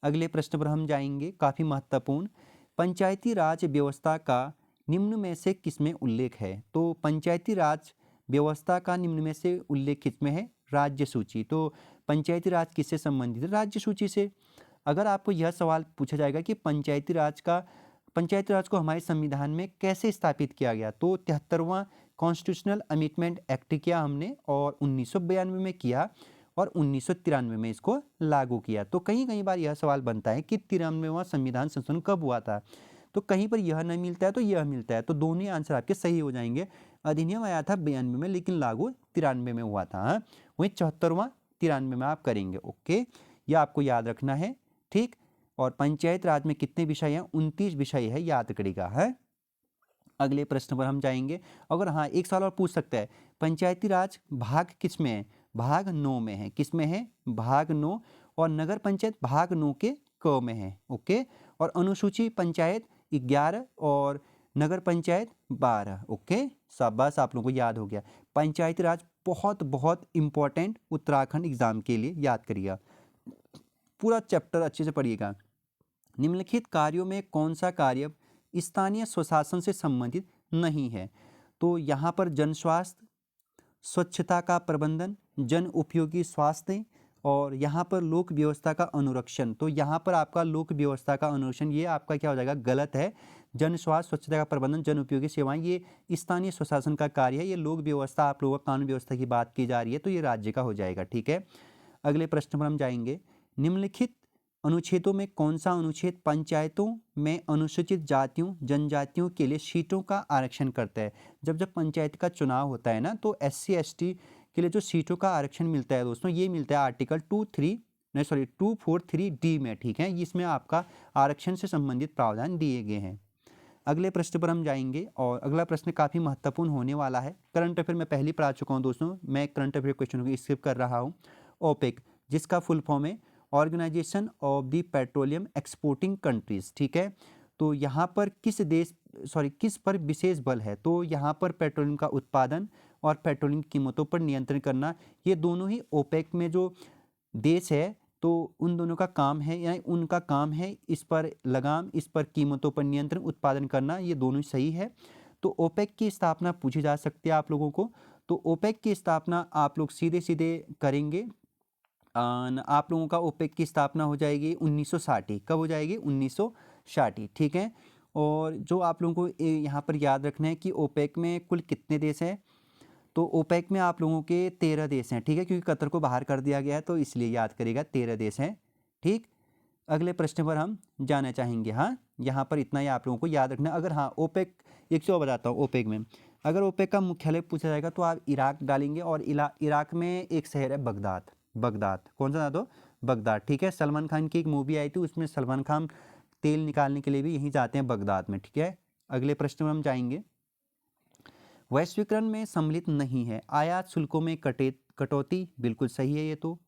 अगले प्रश्न पर हम जाएंगे, काफी महत्वपूर्ण, पंचायती राज व्यवस्था का निम्न में से किसमें उल्लेख है? तो पंचायती राज व्यवस्था का निम्न में से उल्लेख किसमें है? राज्य सूची। तो पंचायती राज किससे संबंधित है? राज्य सूची से। अगर आपको यह सवाल पूछा जाएगा कि पंचायती राज को हमारे संविधान में कैसे स्थापित किया गया, तो 73वां कॉन्स्टिट्यूशनल अमेंडमेंट एक्ट किया हमने और 1992 में किया और 1993 में इसको लागू किया। तो कहीं कहीं बार यह सवाल बनता है कि 93वां संविधान संशोधन कब हुआ था? तो कहीं पर यह नहीं मिलता है तो यह मिलता है, तो दोनों ही आंसर आपके सही हो जाएंगे। अधिनियम आया था 92 में लेकिन लागू 93 में हुआ था। हाँ, वहीं 74वां 93 में आप करेंगे। ओके, यह आपको याद रखना है। ठीक, और पंचायत राज में कितने विषय हैं? 29 विषय है, याद करेगा है। अगले प्रश्न पर हम जाएंगे। अगर हाँ, एक सवाल और पूछ सकता है, पंचायती राज भाग किस में है? भाग 9 में है। किस में है? भाग 9। और नगर पंचायत भाग 9 के क में है। ओके, और अनुसूची पंचायत 11 और नगर पंचायत 12। ओके, शाबाश, आप लोगों को याद हो गया। पंचायती राज बहुत बहुत इंपॉर्टेंट उत्तराखंड एग्जाम के लिए, याद करिएगा। पूरा चैप्टर अच्छे से पढ़िएगा। निम्नलिखित कार्यों में कौन सा कार्य स्थानीय स्वशासन से संबंधित नहीं है? तो यहाँ पर जन स्वास्थ्य, स्वच्छता का प्रबंधन, जन उपयोगी स्वास्थ्य और यहाँ पर लोक व्यवस्था का अनुरक्षण। तो यहाँ पर आपका लोक व्यवस्था का अनुरक्षण ये आपका क्या हो जाएगा? गलत है। जन स्वास्थ्य, स्वच्छता का प्रबंधन, जन उपयोगी सेवाएं ये स्थानीय स्वशासन का कार्य है। ये लोक व्यवस्था, आप लोगों का कानून व्यवस्था की बात की जा रही है, तो ये राज्य का हो जाएगा। ठीक है, अगले प्रश्न पर हम जाएंगे। निम्नलिखित अनुच्छेदों में कौन सा अनुच्छेद पंचायतों में अनुसूचित जातियों जनजातियों के लिए सीटों का आरक्षण करता है? जब पंचायत का चुनाव होता है ना, तो SC ST के लिए जो सीटों का आरक्षण मिलता है दोस्तों, ये मिलता है आर्टिकल 243D में। ठीक है, इसमें आपका आरक्षण से संबंधित प्रावधान दिए गए हैं। अगले प्रश्न पर हम जाएंगे और अगला प्रश्न काफ़ी महत्वपूर्ण होने वाला है। करंट अफेयर मैं पहले पढ़ा चुका हूँ दोस्तों, मैं करंट अफेयर क्वेश्चन को स्किप कर रहा हूँ। ओपेक, जिसका फुल फॉर्म है organisation of the petroleum exporting countries. ठीक है, तो यहाँ पर किस पर विशेष बल है? तो यहाँ पर पेट्रोलियम का उत्पादन और पेट्रोलियम की कीमतों पर नियंत्रण करना, ये दोनों ही ओपेक में जो देश है, तो उन दोनों का काम है, यानी उनका काम है इस पर लगाम, इस पर कीमतों पर नियंत्रण, उत्पादन करना, ये दोनों ही सही है। तो ओपेक की स्थापना पूछी जा सकती है आप लोगों को। तो ओपेक की स्थापना आप लोग सीधे सीधे करेंगे। आप लोगों का ओपेक की स्थापना हो जाएगी 1960। कब हो जाएगी? 1960। ठीक है, और जो आप लोगों को यहाँ पर याद रखना है कि ओपेक में कुल कितने देश हैं? तो ओपेक में आप लोगों के 13 देश हैं। ठीक है, क्योंकि कतर को बाहर कर दिया गया है, तो इसलिए याद करिएगा 13 देश हैं। ठीक, अगले प्रश्न पर हम जाना चाहेंगे। हाँ, यहाँ पर इतना ही आप लोगों को याद रखना। अगर हाँ ओपेक, एक चीज़ और बताता हूँ, ओपेक में अगर ओपेक का मुख्यालय पूछा जाएगा तो आप इराक डालेंगे, और इराक में एक शहर है बगदाद। बगदाद कौन सा था? तो बगदाद। ठीक है, सलमान खान की एक मूवी आई थी, उसमें सलमान खान तेल निकालने के लिए भी यहीं जाते हैं, बगदाद में। ठीक है, अगले प्रश्न में हम जाएंगे। वैश्वीकरण में सम्मिलित नहीं है। आयात शुल्कों में कटौती, बिल्कुल सही है ये तो।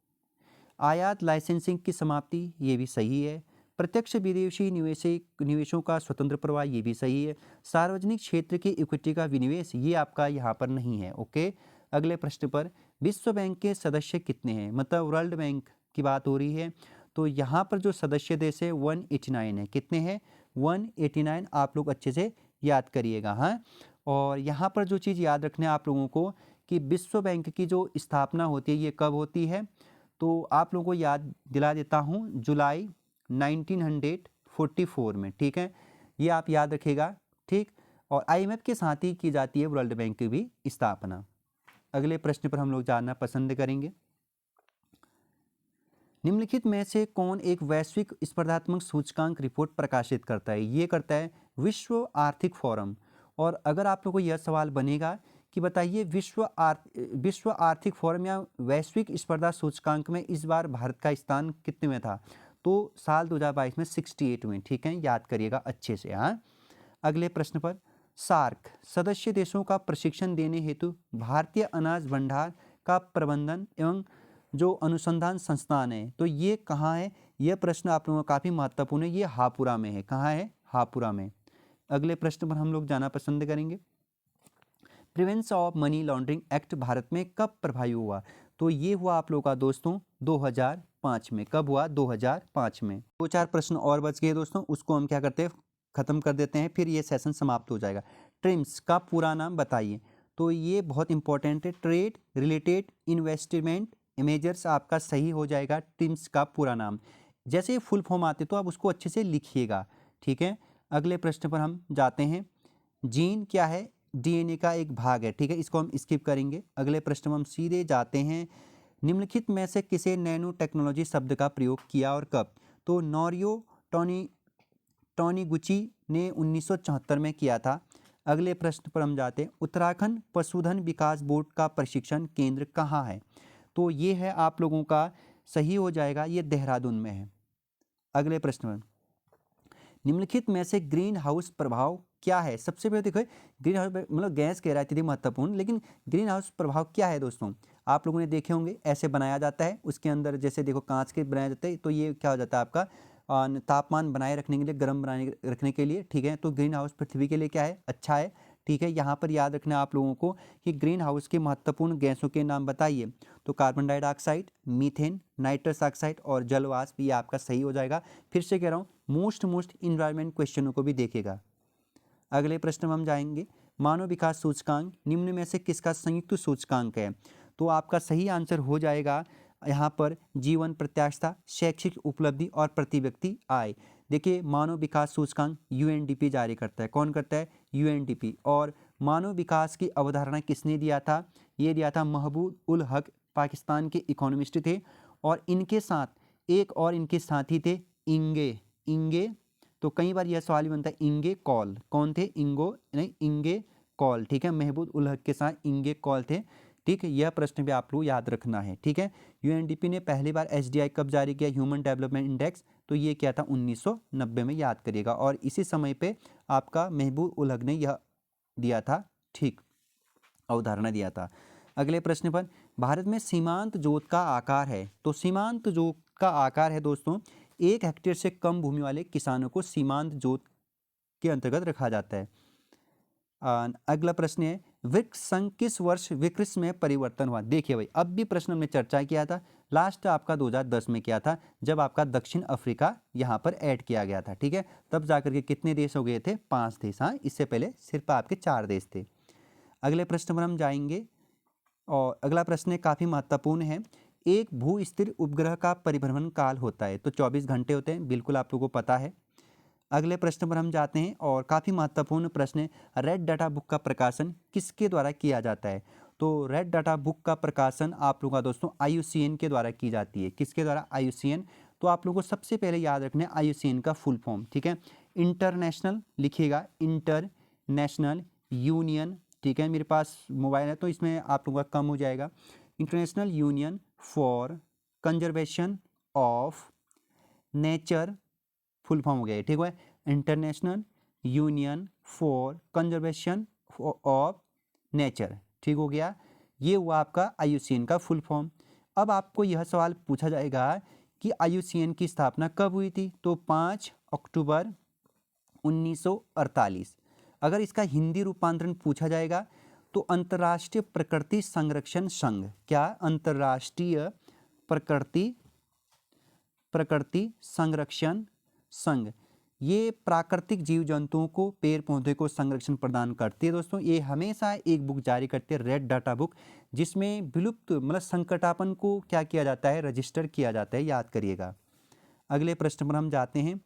आयात लाइसेंसिंग की समाप्ति, ये भी सही है। प्रत्यक्ष विदेशी निवेशों का स्वतंत्र प्रवाह, ये भी सही है। सार्वजनिक क्षेत्र की इक्विटी का विनिवेश, ये आपका यहाँ पर नहीं है। ओके, अगले प्रश्न पर, विश्व बैंक के सदस्य कितने हैं? मतलब वर्ल्ड बैंक की बात हो रही है, तो यहाँ पर जो सदस्य देश है 189 है। कितने हैं? 189, आप लोग अच्छे से याद करिएगा। हाँ, और यहाँ पर जो चीज़ याद रखना है आप लोगों को कि विश्व बैंक की जो स्थापना होती है ये कब होती है? तो आप लोगों को याद दिला देता हूँ, जुलाई 1944 में। ठीक है, ये आप याद रखिएगा। ठीक, और IMF के साथ ही की जाती है वर्ल्ड बैंक की भी स्थापना। अगले प्रश्न पर हम लोग जानना पसंद करेंगे। निम्नलिखित में से कौन एक वैश्विक स्पर्धात्मक सूचकांक रिपोर्ट प्रकाशित करता है? ये करता है विश्व आर्थिक फोरम। और अगर आप लोगों को यह सवाल बनेगा कि बताइए विश्व आर्थिक फोरम या वैश्विक स्पर्धा सूचकांक में इस बार भारत का स्थान कितने में था? तो साल 2022 में 68 में। ठीक है, याद करिएगा अच्छे से। हाँ, अगले प्रश्न पर, सार्क सदस्य देशों का प्रशिक्षण देने हेतु भारतीय अनाज भंडार का प्रबंधन एवं जो अनुसंधान संस्थान है, तो ये कहाँ है? यह प्रश्न आप लोगों का काफ़ी महत्वपूर्ण है। ये हापुड़ा में है। कहाँ है? हापुड़ा में। अगले प्रश्न पर हम लोग जाना पसंद करेंगे। Prevention of money laundering act Bharat में कब प्रभावी हुआ? तो ये हुआ आप लोगों का दोस्तों 2005 में। कब हुआ? 2005 में। 2-4 प्रश्न और बच गए दोस्तों, उसको हम क्या करते हैं, ख़त्म कर देते हैं, फिर ये सेशन समाप्त हो जाएगा। ट्रिम्स का पूरा नाम बताइए। तो ये बहुत इंपॉर्टेंट है, ट्रेड रिलेटेड इन्वेस्टमेंट मेजर्स आपका सही हो जाएगा ट्रिम्स का पूरा नाम। जैसे ही फुल फॉर्म आते तो आप उसको अच्छे से लिखिएगा, ठीक है। अगले प्रश्न पर हम जाते हैं। जीन क्या है? डीएनए का एक भाग है, ठीक है, इसको हम स्किप करेंगे। अगले प्रश्न में हम सीधे जाते हैं। निम्नलिखित में से किसे नैनो टेक्नोलॉजी शब्द का प्रयोग किया और कब? तो नोरियो टोनीगुची ने 1974 में किया था। अगले प्रश्न पर हम जाते हैं। उत्तराखंड पशुधन विकास बोर्ड का प्रशिक्षण केंद्र कहाँ है? तो ये है आप लोगों का सही हो जाएगा, ये देहरादून में है। अगले प्रश्न में निम्नलिखित में से ग्रीन हाउस प्रभाव क्या है? सबसे पहले देखो, ग्रीन हाउस मतलब गैस कह रहा है महत्वपूर्ण, लेकिन ग्रीन हाउस प्रभाव क्या है दोस्तों? आप लोगों ने देखे होंगे, ऐसे बनाया जाता है, उसके अंदर जैसे देखो कांच के बनाया जाता है, तो ये क्या हो जाता है आपका तापमान बनाए रखने के लिए, गर्म बनाए रखने के लिए, ठीक है। तो ग्रीन हाउस पृथ्वी के लिए क्या है? अच्छा है, ठीक है। यहाँ पर याद रखना आप लोगों को कि ग्रीन हाउस के महत्वपूर्ण गैसों के नाम बताइए। तो carbon dioxide, methane, nitrous oxide और जल वाष्प, ये आपका सही हो जाएगा। फिर से कह रहा हूँ, मोस्ट इन्वायरमेंट क्वेश्चनों को भी देखेगा। अगले प्रश्न में हम जाएंगे। मानव विकास सूचकांक निम्न में से किसका संयुक्त सूचकांक है? तो आपका सही आंसर हो जाएगा यहाँ पर जीवन प्रत्याशा, शैक्षिक उपलब्धि और प्रति व्यक्ति आय। देखिए, मानव विकास सूचकांक यूएनडीपी जारी करता है। कौन करता है? यूएनडीपी। और मानव विकास की अवधारणा किसने दिया था? ये दिया था महबूब उल हक, पाकिस्तान के इकोनॉमिस्ट थे। और इनके साथ एक और इनके साथी थे, इंगे। तो कई बार यह सवाल भी बनता है, इंगे कॉल कौन थे? इंगे कॉल, ठीक है। महबूब उल हक के साथ इंगे कॉल थे, ठीक है। यह प्रश्न भी आप लोग याद रखना है, ठीक है। यूएनडीपी ने पहली बार एसडीआई कब जारी किया? Human development index. तो ये क्या था? 1990 में, याद करिएगा। और इसी समय पे आपका महबूब उल हक ने यह दिया था, ठीक, अवधारणा दिया था। अगले प्रश्न पर, भारत में सीमांत जोत का आकार है। तो सीमांत जोत का आकार है दोस्तों, 1 हेक्टेयर से कम भूमि वाले किसानों को सीमांत जोत के अंतर्गत रखा जाता है। अगला प्रश्न है, वृक्ष संघ किस वर्ष विकृत में परिवर्तन हुआ? देखिए भाई, अब भी प्रश्न हमने चर्चा किया था, लास्ट आपका 2010 में किया था, जब आपका दक्षिण अफ्रीका यहाँ पर ऐड किया गया था, ठीक है। तब जाकर के कितने देश हो गए थे? 5 देश। हाँ, इससे पहले सिर्फ आपके 4 देश थे। अगले प्रश्न पर हम जाएंगे, और अगला प्रश्न है काफ़ी महत्वपूर्ण है। एक भू स्थिर उपग्रह का परिभ्रमण काल होता है, तो 24 घंटे होते हैं, बिल्कुल आप लोगों को पता है। अगले प्रश्न पर हम जाते हैं, और काफ़ी महत्वपूर्ण प्रश्न है, रेड डाटा बुक का प्रकाशन किसके द्वारा किया जाता है? तो रेड डाटा बुक का प्रकाशन आप लोगों का दोस्तों IUCN के द्वारा की जाती है। किसके द्वारा? IUCN। तो आप लोगों को सबसे पहले याद रखना है IUCN का फुल फॉर्म, ठीक है। इंटरनेशनल लिखिएगा, इंटरनेशनल यूनियन, ठीक है। मेरे पास मोबाइल है तो इसमें आप लोगों का कम हो जाएगा। International union for conservation of nature, full form हो गया है, ठीक है। International union for conservation of nature, ठीक हो गया। ये हुआ आपका IUCN का फुल फॉर्म। अब आपको यह सवाल पूछा जाएगा कि IUCN की स्थापना कब हुई थी? तो 5 अक्टूबर 1948। अगर इसका हिंदी रूपांतरण पूछा जाएगा तो अंतर्राष्ट्रीय प्रकृति संरक्षण संघ, क्या? अंतर्राष्ट्रीय प्रकृति संरक्षण संघ, ये प्राकृतिक जीव जंतुओं को, पेड़ पौधे को संरक्षण प्रदान करती है दोस्तों। ये हमेशा एक बुक जारी करती है, रेड डाटा बुक, जिसमें विलुप्त मतलब संकटापन को क्या किया जाता है? रजिस्टर किया जाता है, याद करिएगा। अगले प्रश्न पर हम जाते हैं।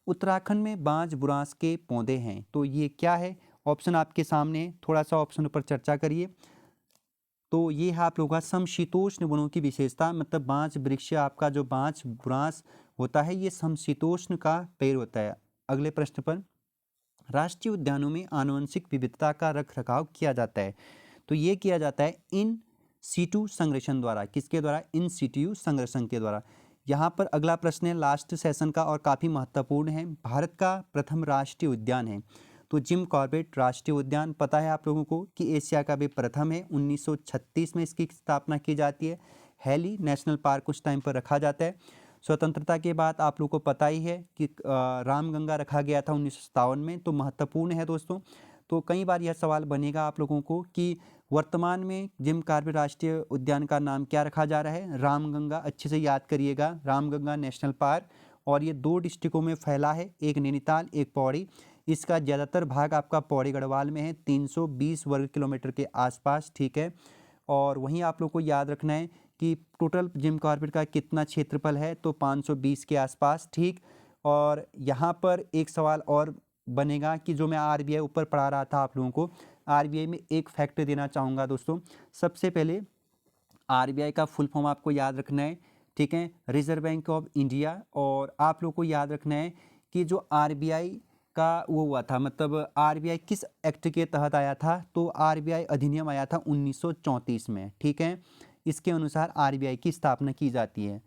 उत्तराखंड में बांज बुरांस के पौधे हैं, तो ये क्या है? ऑप्शन आपके सामने, थोड़ा सा ऑप्शन पर चर्चा करिए। तो ये है आप लोगों का समशीतोष्ण वनों की विशेषता, मतलब बांज वृक्ष, आपका जो बांज बुरांस होता है ये समशीतोष्ण का पेड़ होता है। अगले प्रश्न पर, राष्ट्रीय उद्यानों में आनुवंशिक विविधता का रख रखाव किया जाता है, तो ये किया जाता है इन सीटू संरक्षण द्वारा। किसके द्वारा? इन सीटू संरक्षण के द्वारा। यहाँ पर अगला प्रश्न है लास्ट सेशन का और काफ़ी महत्वपूर्ण है। भारत का प्रथम राष्ट्रीय उद्यान है, तो जिम कॉर्बेट राष्ट्रीय उद्यान, पता है आप लोगों को कि एशिया का भी प्रथम है। 1936 में इसकी स्थापना की जाती है। हैली नेशनल पार्क उस टाइम पर रखा जाता है। स्वतंत्रता के बाद आप लोगों को पता ही है कि रामगंगा रखा गया था 1957 में, तो महत्वपूर्ण है दोस्तों। तो कई बार यह सवाल बनेगा आप लोगों को कि वर्तमान में जिम कॉर्बेट राष्ट्रीय उद्यान का नाम क्या रखा जा रहा है? रामगंगा। अच्छे से याद करिएगा, रामगंगा नेशनल पार्क। और ये 2 डिस्ट्रिक्टों में फैला है, एक नैनीताल, एक पौड़ी। इसका ज़्यादातर भाग आपका पौड़ी गढ़वाल में है, 320 वर्ग किलोमीटर के आसपास, ठीक है। और वहीं आप लोग को याद रखना है कि टोटल जिम कॉर्बेट का कितना क्षेत्रफल है, तो 520 के आसपास, ठीक। और यहाँ पर एक सवाल और बनेगा कि जो मैं आरबीआई ऊपर पढ़ा रहा था आप लोगों को, आरबीआई में एक फैक्ट देना चाहूँगा दोस्तों। सबसे पहले आरबीआई का फुल फॉर्म आपको याद रखना है, ठीक है, रिजर्व बैंक ऑफ इंडिया। और आप लोग को याद रखना है कि जो आरबीआई का वो हुआ था, मतलब आरबीआई किस एक्ट के तहत आया था, तो आरबीआई अधिनियम आया था 1934 में, ठीक है। इसके अनुसार आरबीआई की स्थापना की जाती है।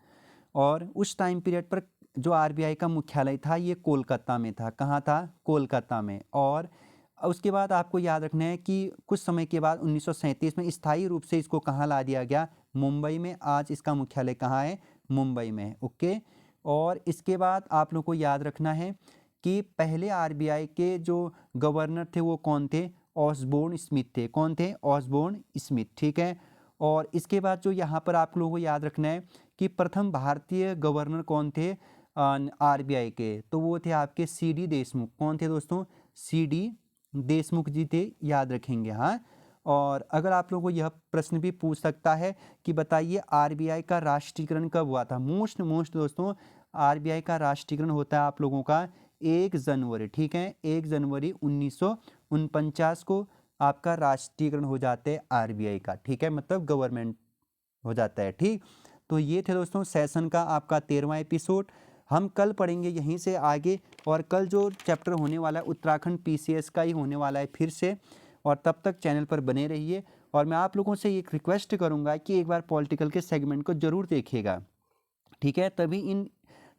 और उस टाइम पीरियड पर जो आरबीआई का मुख्यालय था ये कोलकाता में था। कहाँ था? कोलकाता में। और उसके बाद आपको याद रखना है कि कुछ समय के बाद 1937 में स्थायी रूप से इसको कहाँ ला दिया गया? मुंबई में। आज इसका मुख्यालय कहाँ है? मुंबई में, ओके। और इसके बाद आप लोग को याद रखना है कि पहले आरबीआई के जो गवर्नर थे वो कौन थे? ऑसबोर्न स्मिथ थे। कौन थे? ऑसबोर्न स्मिथ, ठीक है। और इसके बाद जो यहाँ पर आप लोगों को याद रखना है कि प्रथम भारतीय गवर्नर कौन थे आरबीआई के? तो वो थे आपके सीडी देशमुख। कौन थे दोस्तों? सीडी देशमुख जी थे, याद रखेंगे, हाँ। और अगर आप लोगों को यह प्रश्न भी पूछ सकता है कि बताइए आरबीआई का राष्ट्रीयकरण कब हुआ था? मोस्ट दोस्तों, आरबीआई का राष्ट्रीयकरण होता है आप लोगों का 1 जनवरी, ठीक है, 1 जनवरी 1949 को आपका राष्ट्रीयकरण हो जाता है आरबीआई का, ठीक है, मतलब गवर्नमेंट हो जाता है, ठीक। तो ये थे दोस्तों सेशन का आपका 13वां एपिसोड। हम कल पढ़ेंगे यहीं से आगे, और कल जो चैप्टर होने वाला है उत्तराखंड पीसीएस का ही होने वाला है फिर से। और तब तक चैनल पर बने रहिए। और मैं आप लोगों से एक रिक्वेस्ट करूंगा कि एक बार पॉलिटिकल के सेगमेंट को ज़रूर देखिएगा, ठीक है, तभी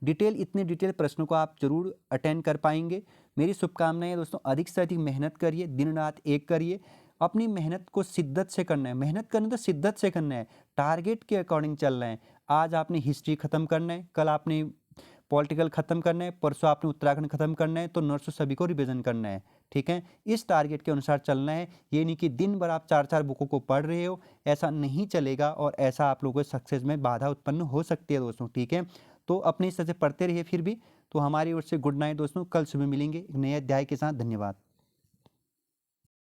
इतने डिटेल प्रश्नों को आप जरूर अटेंड कर पाएंगे। मेरी शुभकामनाएं दोस्तों, अधिक से अधिक मेहनत करिए, दिन रात एक करिए। अपनी मेहनत को शिद्दत से करना है, मेहनत करना तो शिद्दत से करना है, टारगेट के अकॉर्डिंग चलना है। आज आपने हिस्ट्री खत्म करना है, कल आपने पॉलिटिकल खत्म करना है, परसों आपने उत्तराखंड खत्म करना है, तो नर्सों सभी को रिवीजन करना है, ठीक है। इस टारगेट के अनुसार चलना है। ये नहीं कि दिन भर आप 4-4 बुकों को पढ़ रहे हो, ऐसा नहीं चलेगा, और ऐसा आप लोगों के सक्सेस में बाधा उत्पन्न हो सकती है दोस्तों, ठीक है। तो अपने हिस्से से पढ़ते रहिए फिर भी। तो हमारी ओर से गुड नाइट दोस्तों, कल सुबह मिलेंगे एक नए अध्याय के साथ। धन्यवाद।